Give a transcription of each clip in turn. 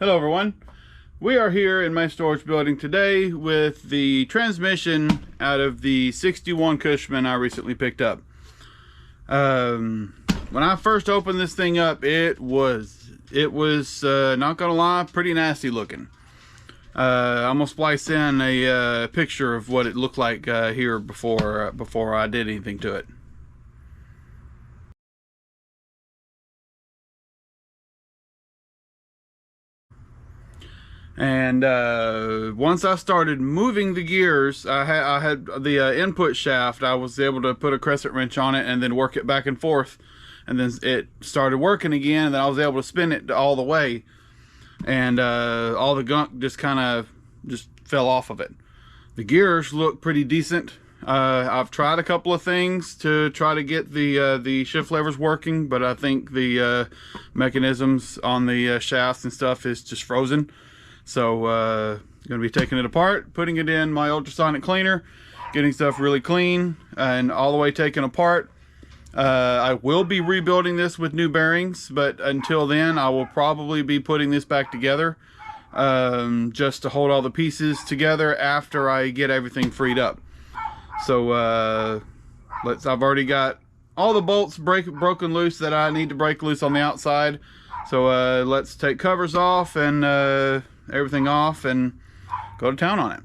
Hello everyone. We are here in my storage building today with the transmission out of the 61 Cushman I recently picked up. When I first opened this thing up, it was not gonna lie, pretty nasty looking. I'm gonna splice in a picture of what it looked like here before I did anything to it. And once I started moving the gears, I had the input shaft. I was able to put a crescent wrench on it and then work it back and forth, and then it started working again, and then I was able to spin it all the way, and all the gunk just kind of fell off of it. The gears look pretty decent. I've tried a couple of things to try to get the shift levers working, but I think the mechanisms on the shafts and stuff is just frozen. So I'm going to be taking it apart, putting it in my ultrasonic cleaner, getting stuff really clean and all the way taken apart. I will be rebuilding this with new bearings, but until then I will probably be putting this back together just to hold all the pieces together after I get everything freed up. So I've already got all the bolts broken loose that I need to break loose on the outside. So let's take covers off and everything off and go to town on it.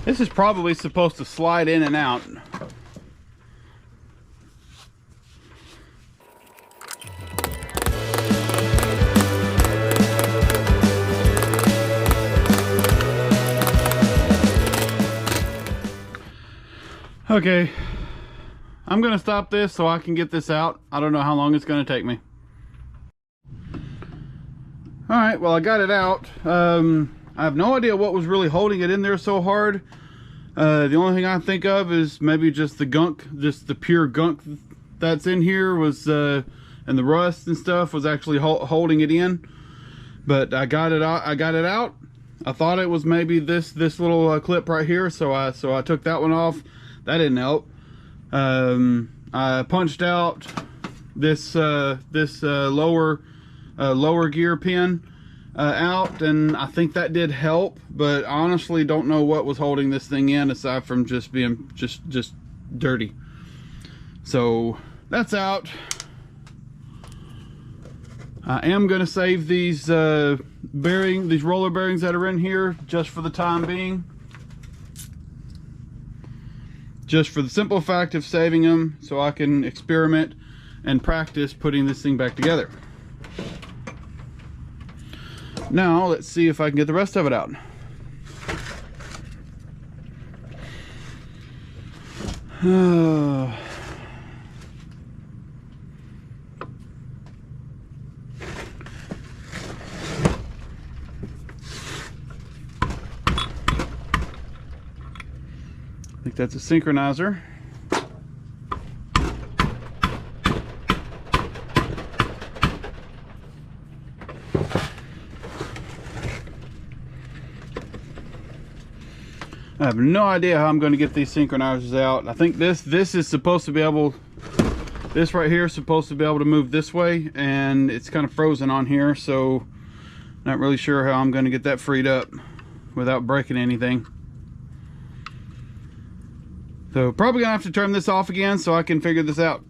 This is probably supposed to slide in and out. Okay, I'm gonna stop this so I can get this out. I don't know how long it's gonna take me. All right, well, I got it out. I have no idea what was really holding it in there so hard. The only thing I think of is maybe just the gunk, just the pure gunk that's in here was, and the rust and stuff was actually holding it in. But I got it out. I thought it was maybe this little clip right here, so I took that one off. That didn't help. I punched out this lower gear pin out, and I think that did help, but I honestly don't know what was holding this thing in aside from just being just dirty. So that's out. I am going to save these roller bearings that are in here just for the time being, just for the simple fact of saving them so I can experiment and practice putting this thing back together. Now let's see if I can get the rest of it out. I think that's a synchronizer. I have no idea how I'm going to get these synchronizers out. I think this is supposed to be able, this right here is supposed to be able to move this way, and it's kind of frozen on here, so not really sure how I'm going to get that freed up without breaking anything. So probably gonna have to turn this off again so I can figure this out.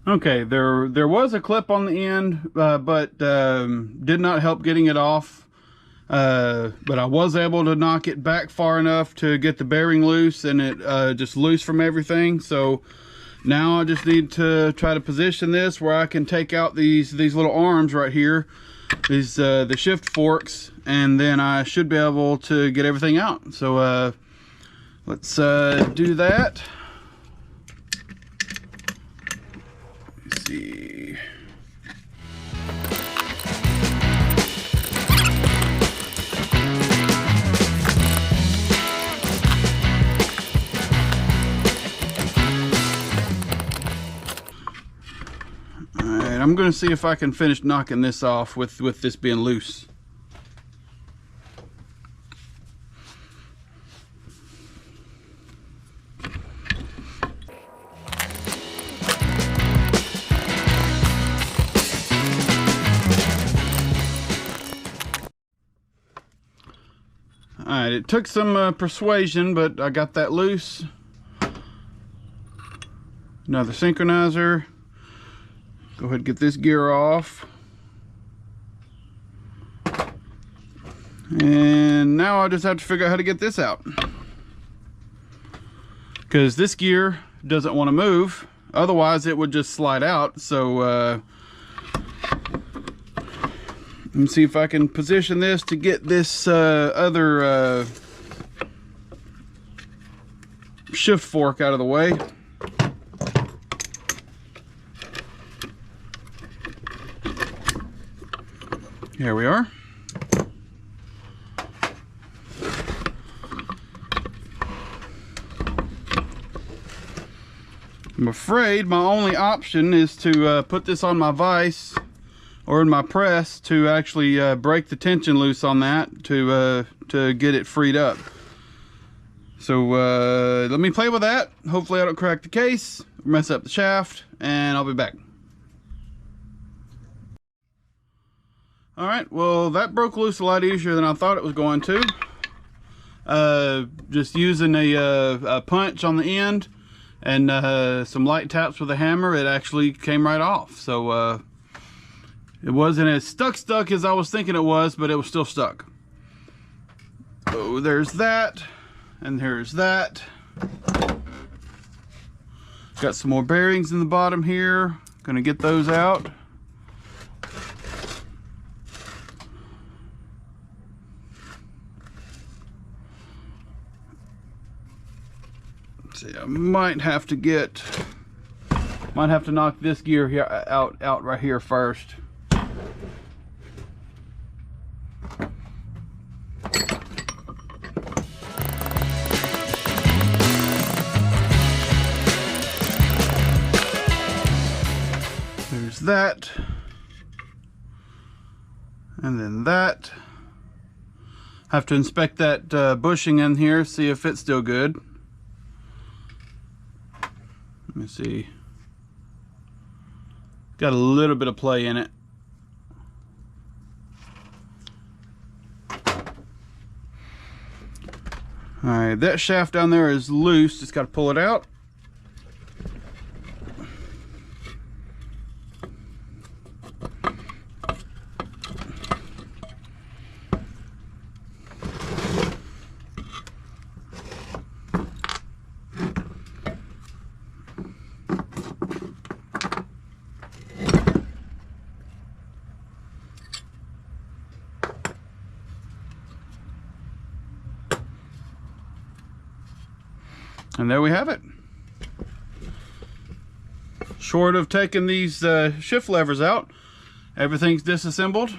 Okay, there was a clip on the end, but did not help getting it off. But I was able to knock it back far enough to get the bearing loose, and it just loose from everything. So now I just need to try to position this where I can take out these little arms right here, these the shift forks, and then I should be able to get everything out. So let's do that. See. Alright, I'm going to see if I can finish knocking this off with this being loose. Alright, it took some persuasion, but I got that loose. Another synchronizer. Go ahead and get this gear off. And now I just have to figure out how to get this out, because this gear doesn't want to move, otherwise it would just slide out. So let me see if I can position this to get this other shift fork out of the way. Here we are. I'm afraid my only option is to put this on my vise or in my press to actually break the tension loose on that to get it freed up. So let me play with that. Hopefully I don't crack the case, mess up the shaft, and I'll be back. Alright, well that broke loose a lot easier than I thought it was going to. Just using a punch on the end and some light taps with a hammer, it actually came right off. So it wasn't as stuck as I was thinking it was, but it was still stuck. Oh, there's that, and there's that. Got some more bearings in the bottom here. Gonna get those out. Let's see, I might have to knock this gear here out right here first. There's that, and then that. Have to inspect that bushing in here, see if it's still good. Let me see. Got a little bit of play in it. Alright, that shaft down there is loose, just got to pull it out. And there we have it. Short of taking these shift levers out, everything's disassembled.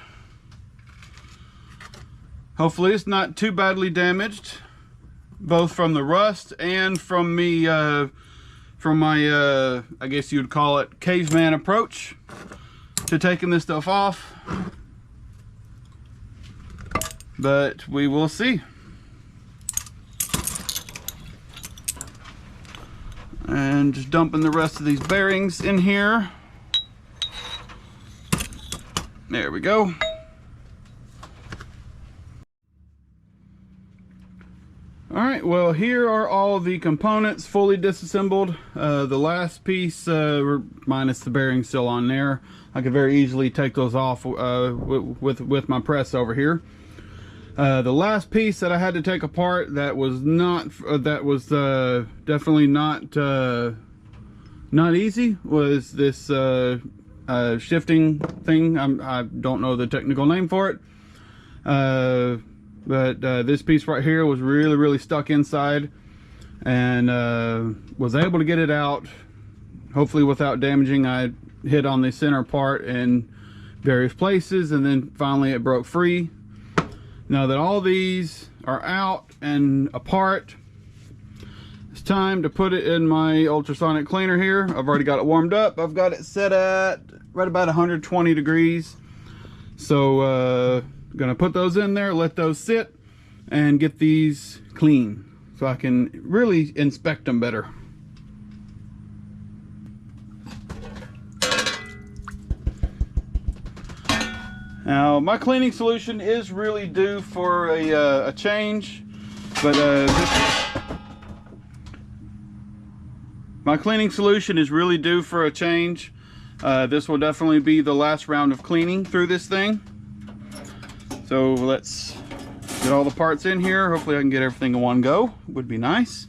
Hopefully it's not too badly damaged, both from the rust and from me, from my, I guess you'd call it, caveman approach to taking this stuff off. But we will see. And just dumping the rest of these bearings in here. There we go. Alright, well, here are all the components fully disassembled. The last piece, minus the bearing still on there, I could very easily take those off with my press over here. The last piece that I had to take apart that was definitely not easy was this shifting thing. I don't know the technical name for it, but this piece right here was really stuck inside, and was able to get it out, hopefully without damaging. I hit on the center part in various places, and then finally it broke free. Now that all these are out and apart, it's time to put it in my ultrasonic cleaner here. I've already got it warmed up. I've got it set at right about 120 degrees. So gonna put those in there, let those sit, and get these clean so I can really inspect them better. Now, my cleaning solution is really due for a change, but my cleaning solution is really due for a change. This will definitely be the last round of cleaning through this thing. So let's get all the parts in here. Hopefully I can get everything in one go. Would be nice.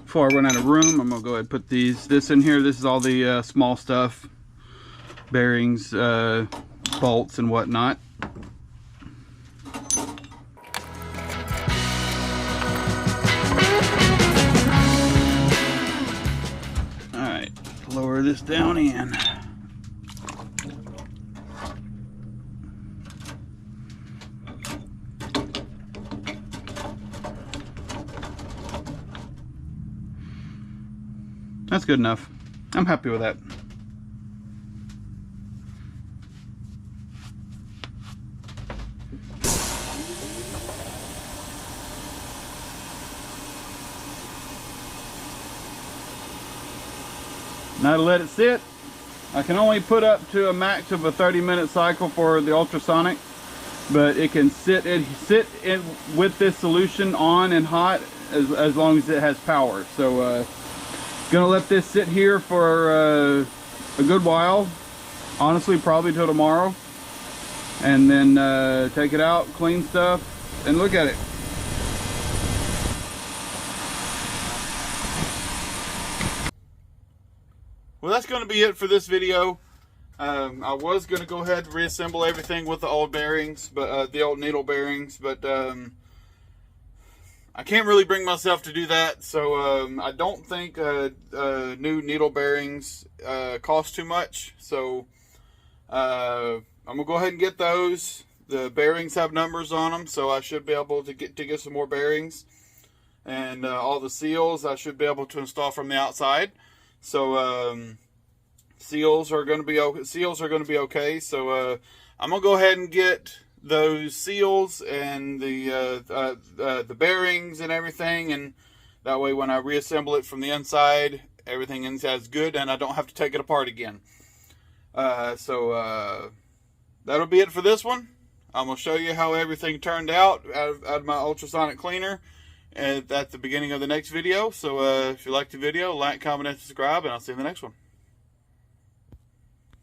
Before I run out of room, I'm gonna go ahead and put this in here. This is all the small stuff, bearings, bolts and whatnot. All right, lower this down in. That's good enough. I'm happy with that. Now to let it sit, I can only put up to a max of a 30-minute cycle for the ultrasonic, but it can sit in with this solution on and hot as long as it has power. So gonna let this sit here for a good while, honestly probably till tomorrow, and then take it out, clean stuff, and look at it. well, that's going to be it for this video. I was going to go ahead and reassemble everything with the old bearings, but the old needle bearings, but I can't really bring myself to do that. So I don't think new needle bearings cost too much. So I'm gonna go ahead and get those. The bearings have numbers on them, so I should be able to get some more bearings. And all the seals I should be able to install from the outside. So seals are going to be okay. So I'm gonna go ahead and get those seals and the bearings and everything, and that way when I reassemble it from the inside, everything inside is good and I don't have to take it apart again. So that'll be it for this one. I'm going to show you how everything turned out of my ultrasonic cleaner at the beginning of the next video. So if you liked the video, like, comment, and subscribe, and I'll see you in the next one.